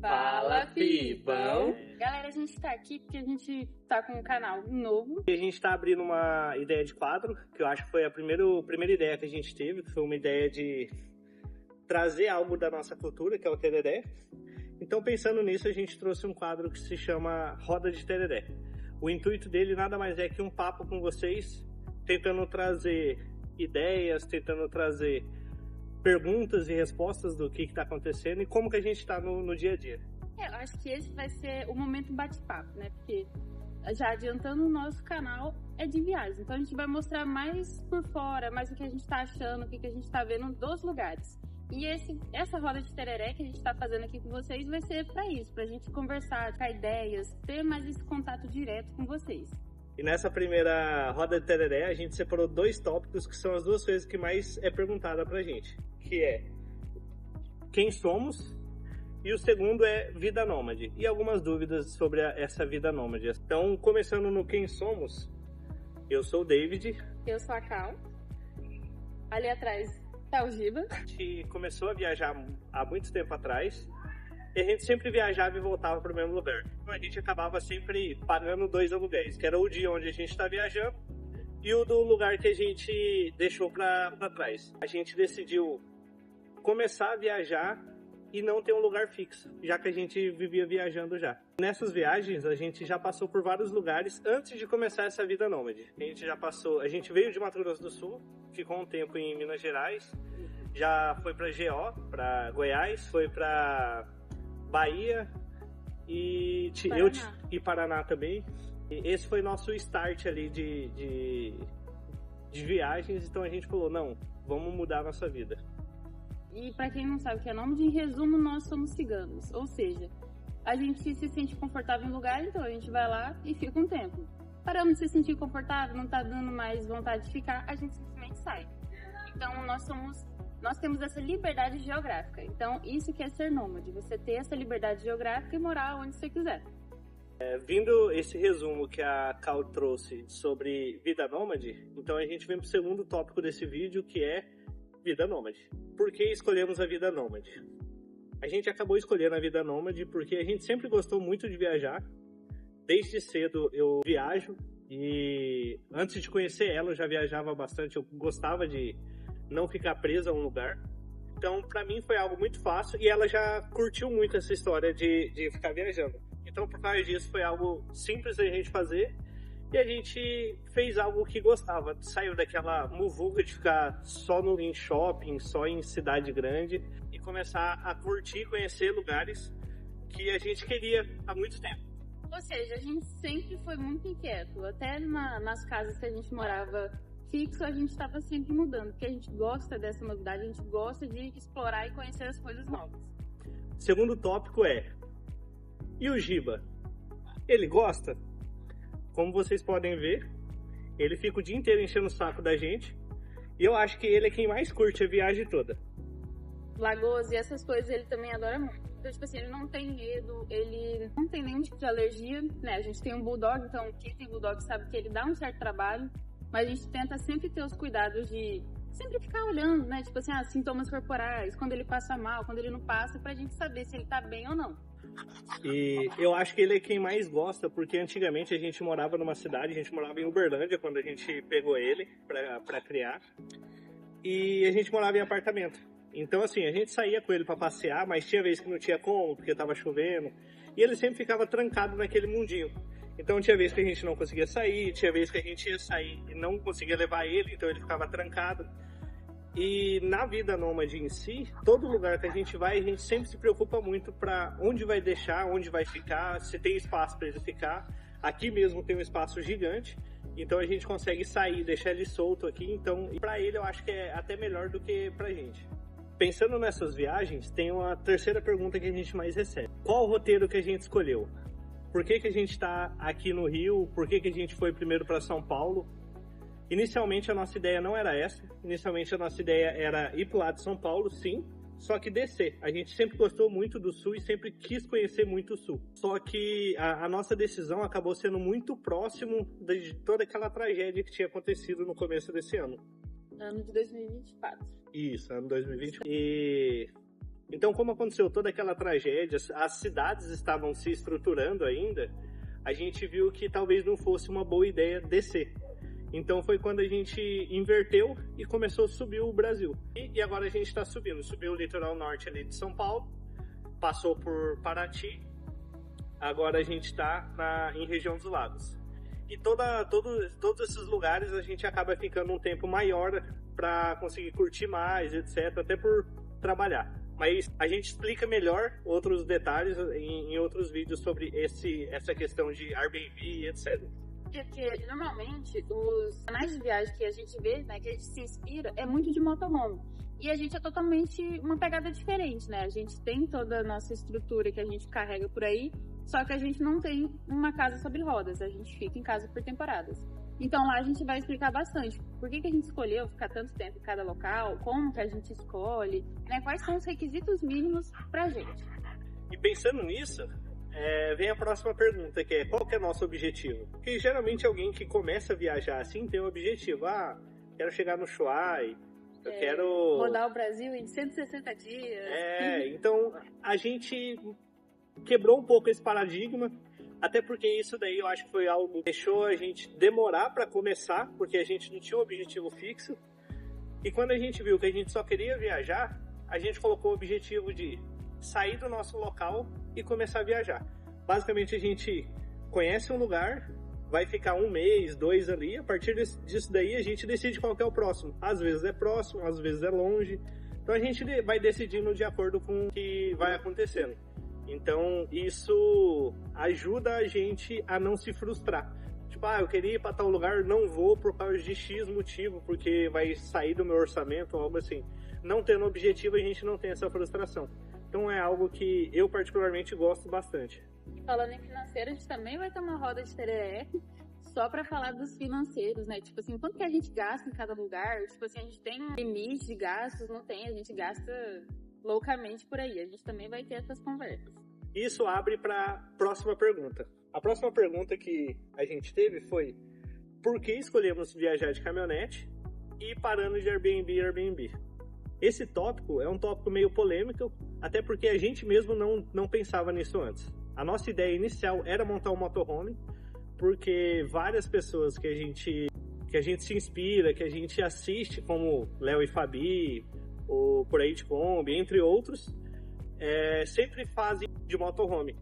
Fala, Fibão! Galera, a gente tá aqui porque a gente tá com um canal novo. E a gente tá abrindo uma ideia de quadro, que eu acho que foi a primeira ideia que a gente teve, que foi uma ideia de trazer algo da nossa cultura, que é o tereré. Então, pensando nisso, a gente trouxe um quadro que se chama Roda de Tereré. O intuito dele nada mais é que um papo com vocês, tentando trazer ideias, tentando trazer perguntas e respostas do que está acontecendo e como que a gente está no dia a dia. Eu acho que esse vai ser o momento bate-papo, né? Porque, já adiantando, o nosso canal é de viagens. Então, a gente vai mostrar mais por fora, mais o que a gente está achando, o que a gente está vendo dos lugares. E essa roda de tereré que a gente está fazendo aqui com vocês vai ser para isso, para a gente conversar, trocar ideias, ter mais esse contato direto com vocês. E nessa primeira roda de tereré, a gente separou 2 tópicos que são as 2 coisas que mais é perguntada pra gente, que é quem somos e o segundo é vida nômade e algumas dúvidas sobre essa vida nômade. Então, começando no quem somos, eu sou o David. Eu sou a Cal. Ali atrás tá o Giba. A gente começou a viajar há muito tempo atrás. E a gente sempre viajava e voltava para o mesmo lugar. Então a gente acabava sempre pagando 2 aluguéis, que era o de onde a gente está viajando e o do lugar que a gente deixou para trás. A gente decidiu começar a viajar e não ter um lugar fixo, já que a gente vivia viajando já. Nessas viagens a gente já passou por vários lugares antes de começar essa vida nômade. A gente veio de Mato Grosso do Sul, ficou um tempo em Minas Gerais, já foi para GO, para Goiás, foi para Bahia e Paraná também. E esse foi nosso start ali de viagens, então a gente falou, não, vamos mudar a nossa vida. E para quem não sabe o que é nômade, em resumo, nós somos ciganos, ou seja, a gente se sente confortável em lugar, então a gente vai lá e fica um tempo. Paramos de se sentir confortável, não tá dando mais vontade de ficar, a gente simplesmente sai. Então nós temos essa liberdade geográfica. Então, isso que é ser nômade, você ter essa liberdade geográfica e morar onde você quiser. Vindo esse resumo que a Cal trouxe sobre vida nômade, então a gente vem para o segundo tópico desse vídeo, que é vida nômade. Por que escolhemos a vida nômade? A gente acabou escolhendo a vida nômade porque a gente sempre gostou muito de viajar. Desde cedo eu viajo e antes de conhecer ela eu já viajava bastante, eu gostava de não ficar presa a um lugar. Então, pra mim foi algo muito fácil e ela já curtiu muito essa história de ficar viajando. Então, por causa disso, foi algo simples a gente fazer e a gente fez algo que gostava. Saiu daquela muvuca de ficar só em shopping, só em cidade grande e começar a curtir, conhecer lugares que a gente queria há muito tempo. Ou seja, a gente sempre foi muito inquieto. Até nas casas que a gente morava fixo, a gente estava sempre mudando, porque a gente gosta dessa novidade, a gente gosta de explorar e conhecer as coisas novas. Segundo tópico é, e o Giba? Ele gosta? Como vocês podem ver, ele fica o dia inteiro enchendo o saco da gente, e eu acho que ele é quem mais curte a viagem toda. Lagoas e essas coisas ele também adora muito. Então, tipo assim, ele não tem medo, ele não tem nenhum tipo de alergia, né? A gente tem um bulldog, então quem tem bulldog sabe que ele dá um certo trabalho, mas a gente tenta sempre ter os cuidados de sempre ficar olhando, né? Tipo assim, sintomas corporais, quando ele passa mal, quando ele não passa, pra gente saber se ele tá bem ou não. E eu acho que ele é quem mais gosta, porque antigamente a gente morava numa cidade, a gente morava em Uberlândia quando a gente pegou ele pra criar, e a gente morava em apartamento. Então assim, a gente saía com ele pra passear, mas tinha vezes que não tinha como, porque tava chovendo, e ele sempre ficava trancado naquele mundinho. Então tinha vez que a gente não conseguia sair, tinha vez que a gente ia sair e não conseguia levar ele, então ele ficava trancado. E na vida nômade em si, todo lugar que a gente vai, a gente sempre se preocupa muito para onde vai deixar, onde vai ficar, se tem espaço para ele ficar. Aqui mesmo tem um espaço gigante, então a gente consegue sair, deixar ele solto aqui. Então, para ele eu acho que é até melhor do que pra gente. Pensando nessas viagens, tem uma terceira pergunta que a gente mais recebe. Qual o roteiro que a gente escolheu? Por que a gente está aqui no Rio? Por que a gente foi primeiro para São Paulo? Inicialmente a nossa ideia não era essa. Inicialmente a nossa ideia era ir para o lado de São Paulo, sim, só que descer. A gente sempre gostou muito do Sul e sempre quis conhecer muito o Sul. Só que a nossa decisão acabou sendo muito próximo de toda aquela tragédia que tinha acontecido no começo desse ano. Ano de 2024. Isso, ano 2024. E Então, como aconteceu toda aquela tragédia, as cidades estavam se estruturando ainda, a gente viu que talvez não fosse uma boa ideia descer. Então foi quando a gente inverteu e começou a subir o Brasil. E agora a gente está subindo. Subiu o litoral norte ali de São Paulo, passou por Paraty, agora a gente está em região dos lagos. E todos esses lugares a gente acaba ficando um tempo maior para conseguir curtir mais, etc., até por trabalhar. Mas a gente explica melhor outros detalhes em outros vídeos sobre essa questão de Airbnb, etc. Porque normalmente os canais de viagem que a gente vê, né, que a gente se inspira, é muito de motorhome. E a gente é totalmente uma pegada diferente, né? A gente tem toda a nossa estrutura que a gente carrega por aí, só que a gente não tem uma casa sobre rodas, a gente fica em casa por temporadas. Então lá a gente vai explicar bastante por que a gente escolheu ficar tanto tempo em cada local, como que a gente escolhe, né? Quais são os requisitos mínimos pra gente. E pensando nisso, vem a próxima pergunta, que é qual que é o nosso objetivo? Porque geralmente alguém que começa a viajar assim tem um objetivo. Quero chegar no Ushuaia, eu quero... rodar o Brasil em 160 dias. Então a gente quebrou um pouco esse paradigma, até porque isso daí eu acho que foi algo que deixou a gente demorar para começar, porque a gente não tinha um objetivo fixo. E quando a gente viu que a gente só queria viajar, a gente colocou o objetivo de sair do nosso local e começar a viajar. Basicamente a gente conhece um lugar, vai ficar 1 mês, 2 ali, a partir disso daí a gente decide qual que é o próximo. Às vezes é próximo, às vezes é longe. Então a gente vai decidindo de acordo com o que vai acontecendo. Então isso ajuda a gente a não se frustrar. Tipo, eu queria ir para tal lugar, não vou por causa de X motivo, porque vai sair do meu orçamento ou algo assim. Não tendo objetivo, a gente não tem essa frustração. Então é algo que eu particularmente gosto bastante. Falando em financeiro, a gente também vai ter uma roda de tereré só para falar dos financeiros, né? Tipo assim, quanto que a gente gasta em cada lugar? Tipo assim, a gente tem um limite de gastos? Não tem, a gente gasta loucamente por aí. A gente também vai ter essas conversas. Isso abre para a próxima pergunta. A próxima pergunta que a gente teve foi: por que escolhemos viajar de caminhonete e parando de Airbnb? Esse tópico é um tópico meio polêmico, até porque a gente mesmo não pensava nisso antes. A nossa ideia inicial era montar um motorhome, porque várias pessoas que a gente se inspira, que a gente assiste, como Léo e Fabi, o Por Aí de Kombi, entre outros, sempre fazem de motorhome.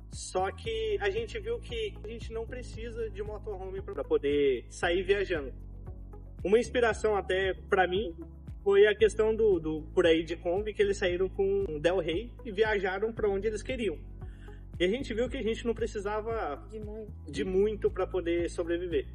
Só que a gente viu que a gente não precisa de motorhome para poder sair viajando. Uma inspiração até para mim foi a questão do Por Aí de Kombi, que eles saíram com o Del Rey e viajaram para onde eles queriam. E a gente viu que a gente não precisava de muito para poder sobreviver.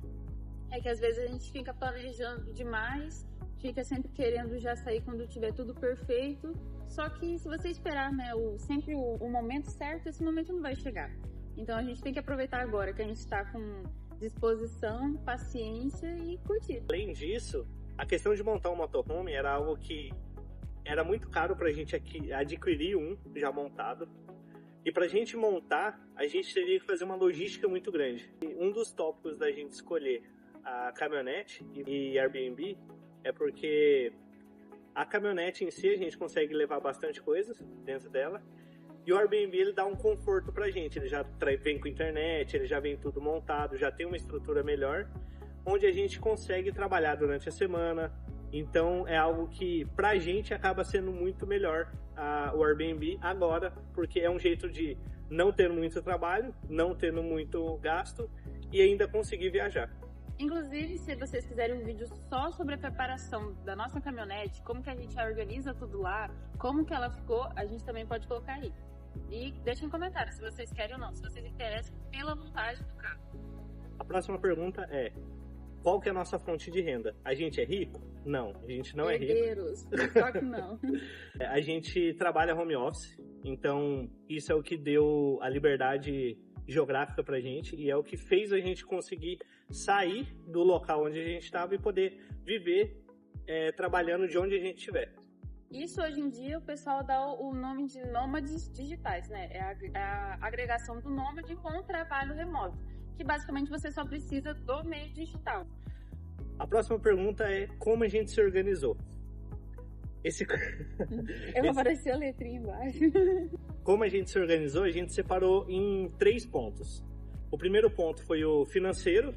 É que às vezes a gente fica planejando demais, fica sempre querendo já sair quando tiver tudo perfeito. Só que se você esperar, né, sempre o momento certo, esse momento não vai chegar. Então a gente tem que aproveitar agora que a gente está com disposição, paciência e curtir. Além disso, a questão de montar um motorhome era algo que era muito caro pra gente adquirir um já montado. E pra gente montar, a gente teria que fazer uma logística muito grande. E um dos tópicos da gente escolher a caminhonete e Airbnb é porque a caminhonete em si a gente consegue levar bastante coisas dentro dela. E o Airbnb ele dá um conforto pra gente. Ele já vem com internet, ele já vem tudo montado, já tem uma estrutura melhor, onde a gente consegue trabalhar durante a semana. Então é algo que pra gente acaba sendo muito melhor o Airbnb agora, porque é um jeito de não ter muito trabalho, não tendo muito gasto e ainda conseguir viajar. Inclusive, se vocês quiserem um vídeo só sobre a preparação da nossa caminhonete, como que a gente organiza tudo lá, como que ela ficou, a gente também pode colocar aí. E deixem um comentário se vocês querem ou não, se vocês interessam pela montagem do carro. A próxima pergunta é: qual que é a nossa fonte de renda? A gente é rico? Não, a gente não é rico. Herdeiros, só que não. A gente trabalha home office, então isso é o que deu a liberdade geográfica pra gente e é o que fez a gente conseguir sair do local onde a gente estava e poder viver trabalhando de onde a gente estiver. Isso hoje em dia o pessoal dá o nome de nômades digitais, né? É a agregação do nômade com o trabalho remoto, que basicamente você só precisa do meio digital. A próxima pergunta é: como a gente se organizou? Apareceu a letrinha embaixo. Como a gente se organizou, a gente separou em 3 pontos. O primeiro ponto foi o financeiro.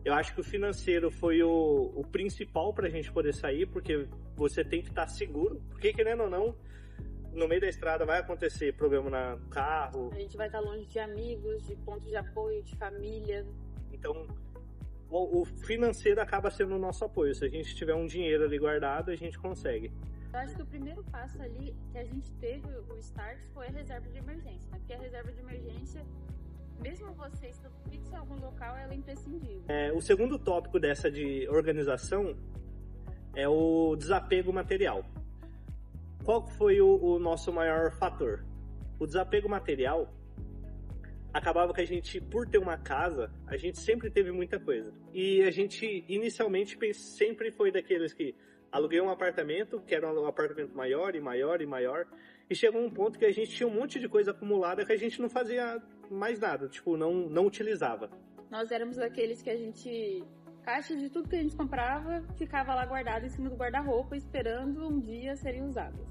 Eu acho que o financeiro foi o principal para a gente poder sair, porque você tem que estar seguro. Porque, querendo ou não, no meio da estrada vai acontecer problema no carro. A gente vai estar longe de amigos, de pontos de apoio, de família. Então, o financeiro acaba sendo o nosso apoio. Se a gente tiver um dinheiro ali guardado, a gente consegue. Eu acho que o primeiro passo ali que a gente teve, o start, foi a reserva de emergência, né? Porque a reserva de emergência, mesmo você estando fixo em algum local, ela é imprescindível. O segundo tópico dessa de organização é o desapego material. Qual foi o nosso maior fator? O desapego material acabava que a gente, por ter uma casa, a gente sempre teve muita coisa. E a gente, inicialmente, sempre foi daqueles que aluguei um apartamento, que era um apartamento maior e maior e maior, e chegou um ponto que a gente tinha um monte de coisa acumulada que a gente não fazia mais nada, tipo, não utilizava. Nós éramos aqueles que a gente... Caixa de tudo que a gente comprava ficava lá guardado em cima do guarda-roupa, esperando um dia serem usadas.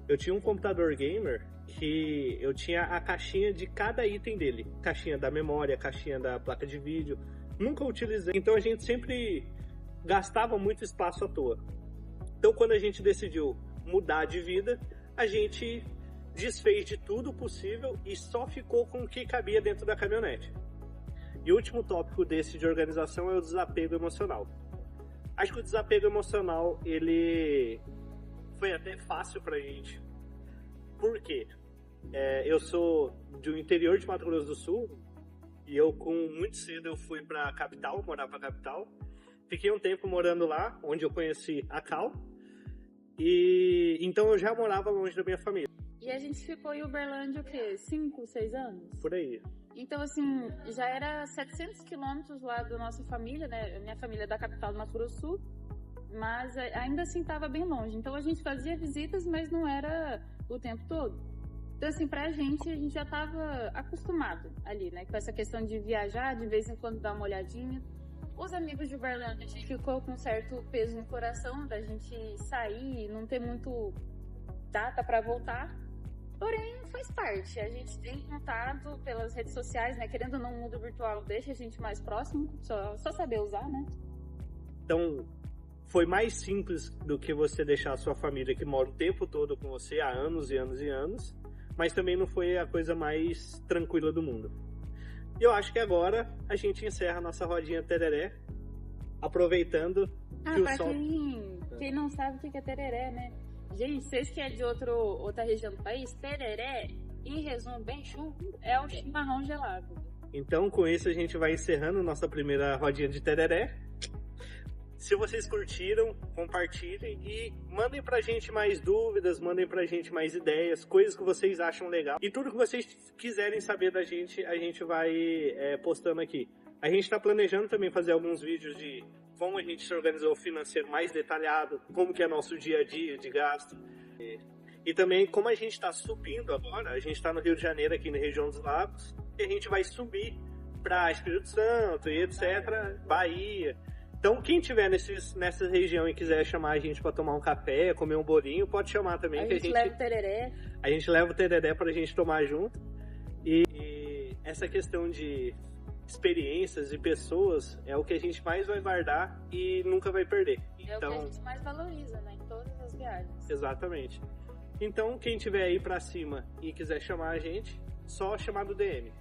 Eu tinha um computador gamer que eu tinha a caixinha de cada item dele. Caixinha da memória, caixinha da placa de vídeo. Nunca utilizei. Então a gente sempre gastava muito espaço à toa. Então quando a gente decidiu mudar de vida, a gente desfez de tudo possível e só ficou com o que cabia dentro da caminhonete. E o último tópico desse de organização é o desapego emocional. Acho que o desapego emocional, ele foi até fácil pra gente. Por quê? Eu sou do interior de Mato Grosso do Sul e eu, muito cedo, eu fui pra capital, morar pra capital. Fiquei um tempo morando lá, onde eu conheci a Cal. E então eu já morava longe da minha família. E a gente ficou em Uberlândia o quê? 5, 6 anos? Por aí. Então, assim, já era 700 quilômetros lá da nossa família, né? Minha família é da capital do Mato Grosso do Sul, mas ainda assim estava bem longe. Então, a gente fazia visitas, mas não era o tempo todo. Então, assim, pra gente, a gente já estava acostumado ali, né? Com essa questão de viajar, de vez em quando dar uma olhadinha. Os amigos de Uberlândia, a gente ficou com um certo peso no coração da gente sair, não ter muito data para voltar. Porém, faz parte. A gente tem contato pelas redes sociais, né? Querendo ou não, o mundo virtual deixa a gente mais próximo, só saber usar, né? Então, foi mais simples do que você deixar a sua família que mora o tempo todo com você há anos e anos e anos, mas também não foi a coisa mais tranquila do mundo. E eu acho que agora a gente encerra a nossa rodinha tereré, aproveitando que o sol... Quem não sabe o que é tereré, né? Gente, vocês que é de outra região do país, tereré, em resumo bem chulo, é o chimarrão gelado. Então, com isso, a gente vai encerrando nossa primeira rodinha de tereré. Se vocês curtiram, compartilhem e mandem pra gente mais dúvidas, mandem pra gente mais ideias, coisas que vocês acham legal. E tudo que vocês quiserem saber da gente, a gente vai postando aqui. A gente tá planejando também fazer alguns vídeos de como a gente se organizou financeiro mais detalhado, como que é nosso dia a dia de gasto. E também como a gente está subindo agora, a gente está no Rio de Janeiro, aqui na região dos Lagos, e a gente vai subir para Espírito Santo e etc., Bahia. Então quem tiver nessa região e quiser chamar a gente para tomar um café, comer um bolinho, pode chamar também. A gente leva o tereré. A gente leva o tereré para a gente tomar junto. E essa questão de experiências e pessoas é o que a gente mais vai guardar e nunca vai perder. É então, o que a gente mais valoriza, né, em todas as viagens. Exatamente. Então, quem tiver aí pra cima e quiser chamar a gente, só chamar do DM.